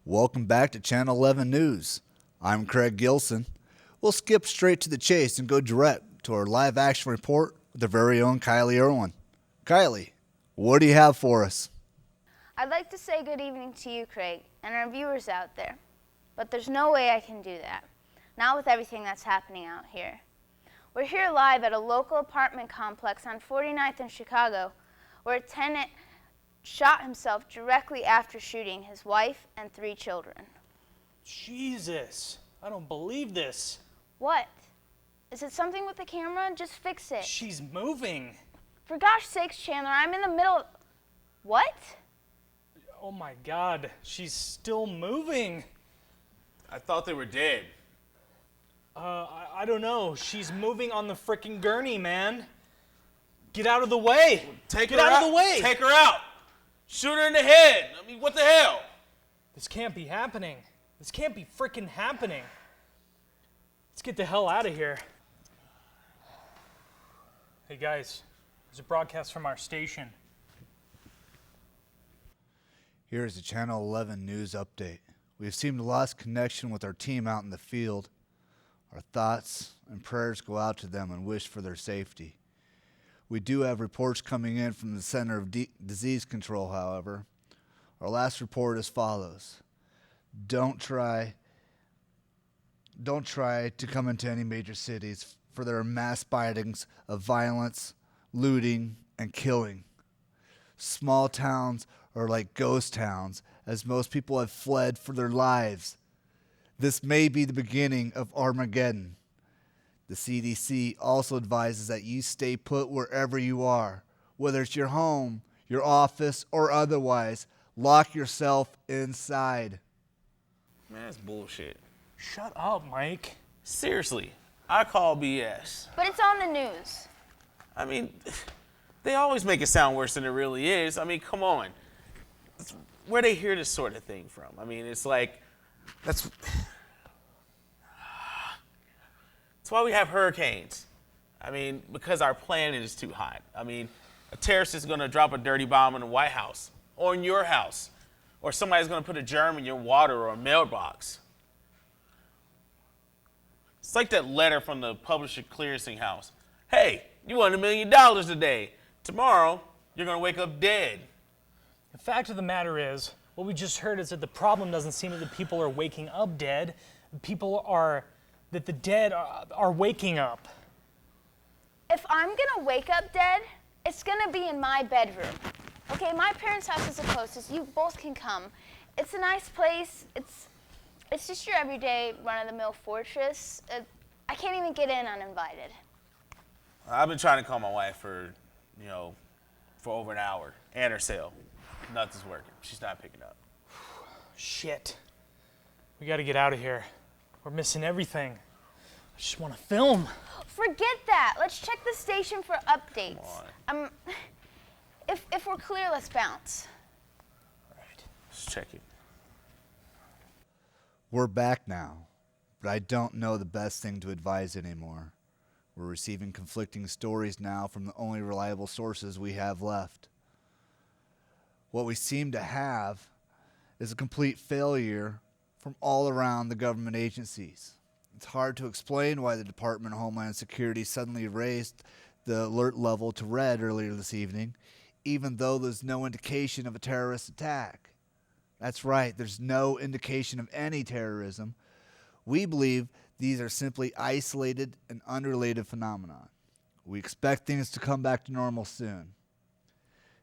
Welcome back to Channel 11 News. I'm Craig Gilson. We'll skip straight to the chase and go direct to our live action report with our very own Kylie Irwin. Kylie, what do you have for us? I'd like to say good evening to you, Craig, and our viewers out there. But there's no way I can do that. Not with everything that's happening out here. We're here live at a local apartment complex on 49th in Chicago, where a tenant shot himself directly after shooting his wife and 3 children. Jesus, I don't believe this. What? Is it something with the camera? Just fix it. She's moving. For gosh sakes, Chandler, I'm in the middle of... What? Oh my God, she's still moving. I thought they were dead. I don't know. She's moving on the frickin' gurney, man. Get out of the way. Get out of the way. Take her out. Shoot her in the head. I mean, what the hell? This can't be happening. This can't be frickin' happening. Let's get the hell out of here. Hey guys, there's a broadcast from our station. Here's a Channel 11 News update. We've seemed to lost connection with our team out in the field. Our thoughts and prayers go out to them and wish for their safety. We do have reports coming in from the Center of Disease Control, however. Our last report as follows. Don't try to come into any major cities, for there are mass sightings of violence, looting, and killing. Small towns are like ghost towns, as most people have fled for their lives. This may be the beginning of Armageddon. The CDC also advises that you stay put wherever you are, whether it's your home, your office, or otherwise. Lock yourself inside. Man, that's bullshit. Shut up, Mike. Seriously, I call BS. But it's on the news. I mean, they always make it sound worse than it really is. I mean, come on. Where they hear this sort of thing from? I mean, it's like, that's why we have hurricanes. I mean, because our planet is too hot. I mean, a terrorist is going to drop a dirty bomb in the White House or in your house, or somebody's going to put a germ in your water or a mailbox. It's like that letter from the publisher clearinghouse house. Hey, you won $1 million today. Tomorrow, you're going to wake up dead. The fact of the matter is, what we just heard is that the problem doesn't seem that the people are waking up dead. That the dead are waking up. If I'm gonna wake up dead, it's gonna be in my bedroom. Okay, my parents' house is the closest. You both can come. It's a nice place. It's just your everyday run-of-the-mill fortress. I can't even get in uninvited. I've been trying to call my wife for over an hour, and her cell. Nothing's working. She's not picking up. Shit. We gotta get out of here. We're missing everything. I just want to film. Forget that. Let's check the station for updates. If we're clear, let's bounce. All right, let's check it. We're back now, but I don't know the best thing to advise anymore. We're receiving conflicting stories now from the only reliable sources we have left. What we seem to have is a complete failure from all around the government agencies. It's hard to explain why the Department of Homeland Security suddenly raised the alert level to red earlier this evening, even though there's no indication of a terrorist attack. That's right, there's no indication of any terrorism. We believe these are simply isolated and unrelated phenomena. We expect things to come back to normal soon.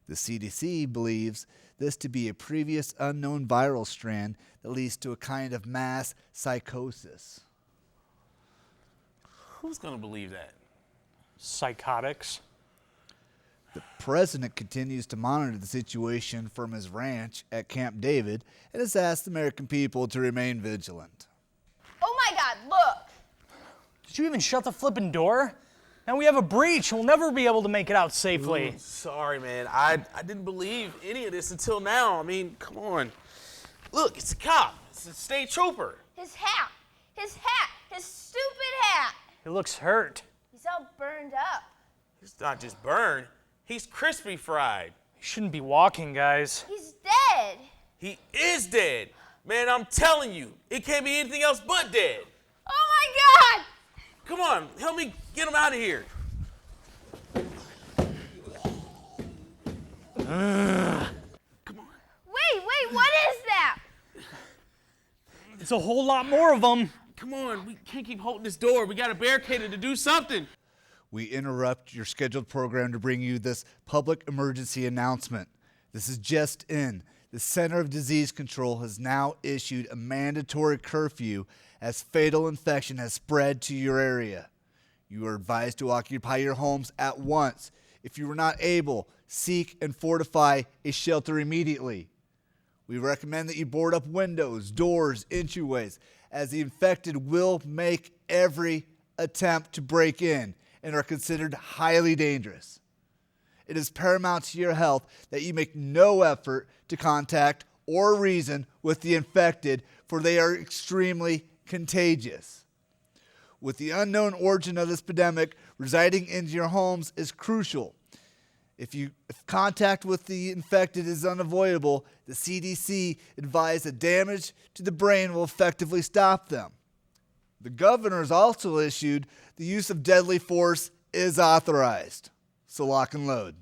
The CDC believes this to be a previous unknown viral strand that leads to a kind of mass psychosis. Who's going to believe that? Psychotics. The president continues to monitor the situation from his ranch at Camp David and has asked the American people to remain vigilant. Oh my God, look! Did you even shut the flipping door? Now we have a breach. We'll never be able to make it out safely. Ooh, sorry, man. I didn't believe any of this until now. I mean, come on. Look, it's a cop. It's a state trooper. His hat! His stupid hat! He looks hurt. He's all burned up. He's not just burned. He's crispy fried. He shouldn't be walking, guys. He's dead. He is dead. Man, I'm telling you, it can't be anything else but dead. Oh my God! Come on, help me get him out of here. Wait, what is that? It's a whole lot more of them. Come on, we can't keep holding this door. We gotta barricade it to do something. We interrupt your scheduled program to bring you this public emergency announcement. This is just in. The Center of Disease Control has now issued a mandatory curfew as fatal infection has spread to your area. You are advised to occupy your homes at once. If you are not able, seek and fortify a shelter immediately. We recommend that you board up windows, doors, entryways, as the infected will make every attempt to break in and are considered highly dangerous. It is paramount to your health that you make no effort to contact or reason with the infected, for they are extremely contagious. With the unknown origin of this pandemic, residing in your homes is crucial. If contact with the infected is unavoidable, the CDC advised that damage to the brain will effectively stop them. The governor has also issued the use of deadly force is authorized. So lock and load.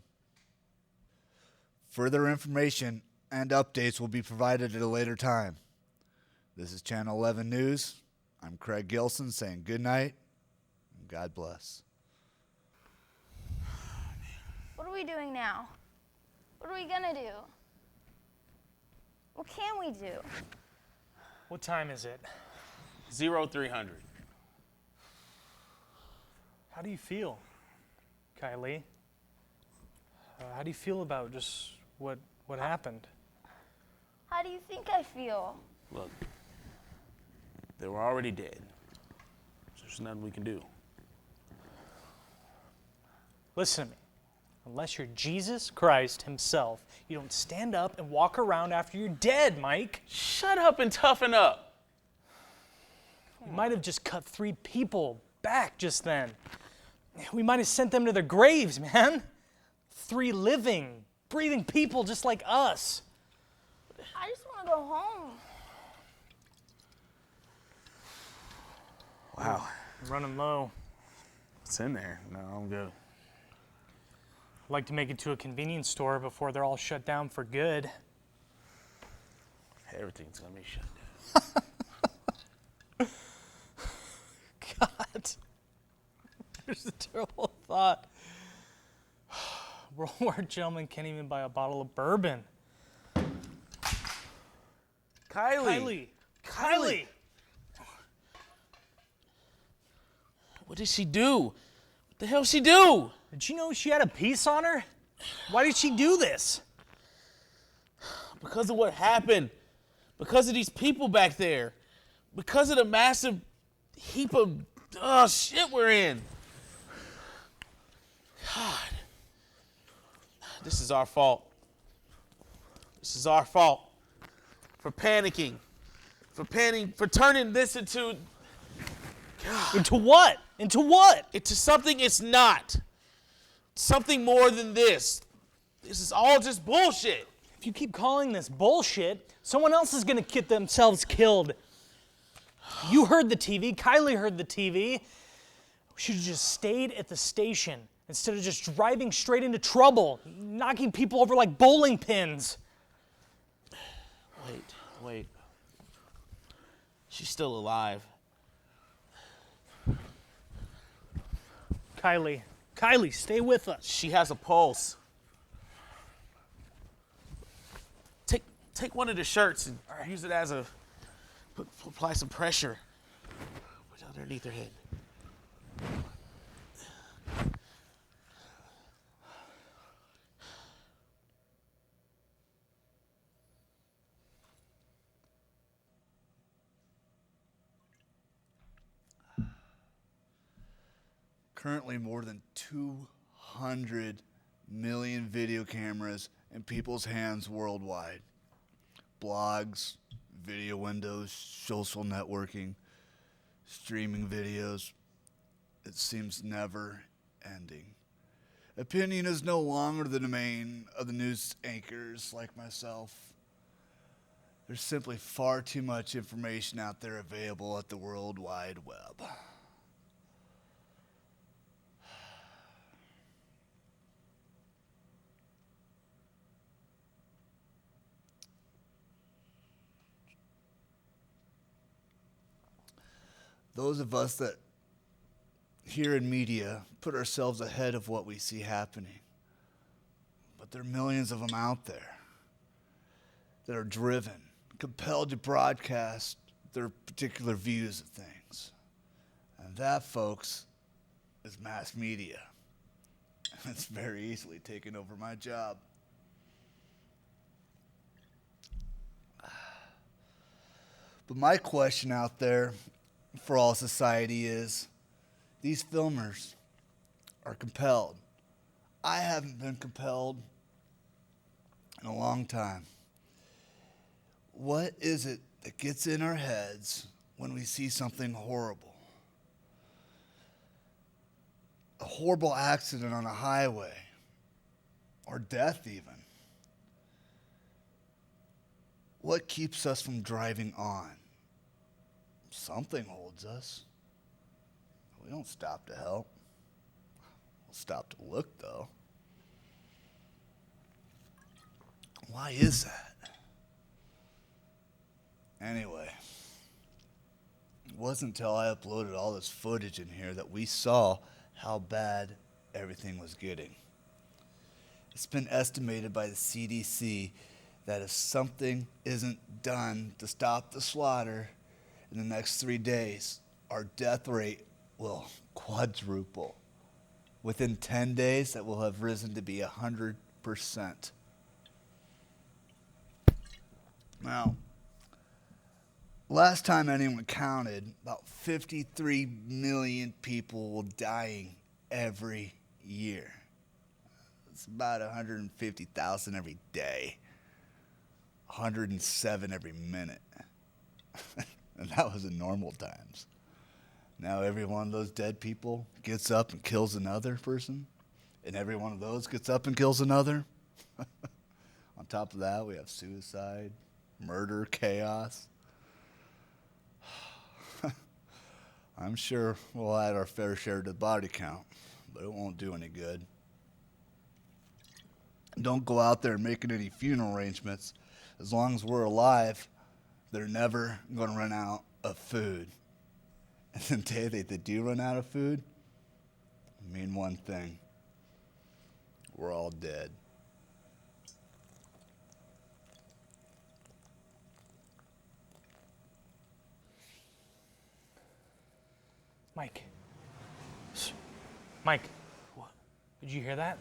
Further information and updates will be provided at a later time. This is Channel 11 News. I'm Craig Gilson saying good night and God bless. What are we doing now? What are we gonna do? What can we do? What time is it? 0300. How do you feel, Kylie? How do you feel about just what happened? How do you think I feel? Look, they were already dead. There's nothing we can do. Listen to me. Unless you're Jesus Christ himself, you don't stand up and walk around after you're dead, Mike. Shut up and toughen up. We might have just cut 3 people back just then. We might have sent them to their graves, man. 3 living, breathing people just like us. I just want to go home. Wow. I'm running low. What's in there? No, I'm good. I'd like to make it to a convenience store before they're all shut down for good. Everything's gonna be shut down. God. There's a terrible thought. World War gentlemen can't even buy a bottle of bourbon. Kylie. Kylie! What did she do? What the hell she do? Did you know she had a piece on her? Why did she do this? Because of what happened. Because of these people back there. Because of the massive heap of shit we're in. God. This is our fault. This is our fault. For panicking. For turning this into... God. Into what? Into what? Into something it's not. Something more than this. This is all just bullshit. If you keep calling this bullshit, someone else is gonna get themselves killed. You heard the TV, Kylie heard the TV. We should have just stayed at the station instead of just driving straight into trouble, knocking people over like bowling pins. Wait. She's still alive. Kylie, stay with us. She has a pulse. Take one of the shirts and use it as apply some pressure. Put it underneath her head. Currently, more than 200 million video cameras in people's hands worldwide. Blogs, video windows, social networking, streaming videos. It seems never ending. Opinion is no longer the domain of the news anchors like myself. There's simply far too much information out there available at the World Wide Web. Those of us that here in media put ourselves ahead of what we see happening. But there are millions of them out there that are driven, compelled to broadcast their particular views of things. And that, folks, is mass media. It's very easily taken over my job. But my question out there for all society is, these filmers are compelled. I haven't been compelled in a long time. What is it that gets in our heads when we see something horrible? A horrible accident on a highway, or death even. What keeps us from driving on? Something holds us. We don't stop to help. We'll stop to look, though. Why is that? Anyway, it wasn't until I uploaded all this footage in here that we saw how bad everything was getting. It's been estimated by the CDC that if something isn't done to stop the slaughter in the next 3 days, our death rate will quadruple. Within 10 days, that will have risen to be 100%. Now, last time anyone counted, about 53 million people were dying every year. It's about 150,000 every day, 107 every minute. And that was in normal times. Now every one of those dead people gets up and kills another person, and every one of those gets up and kills another. On top of that, we have suicide, murder, chaos. I'm sure we'll add our fair share to the body count, but it won't do any good. Don't go out there making any funeral arrangements. As long as we're alive, they're never going to run out of food. And the day they do run out of food, I mean one thing. We're all dead. Mike. Mike. What? Did you hear that?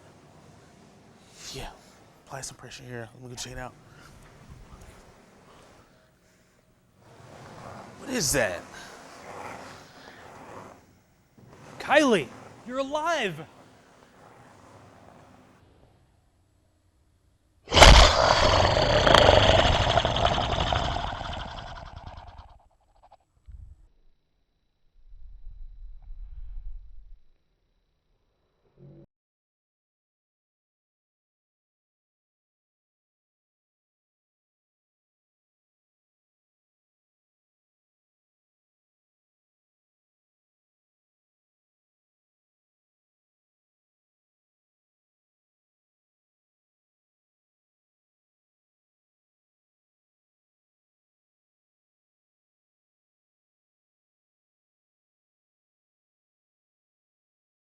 Yeah. Apply some pressure here. Let me go check it out. What is that? Kylie, you're alive.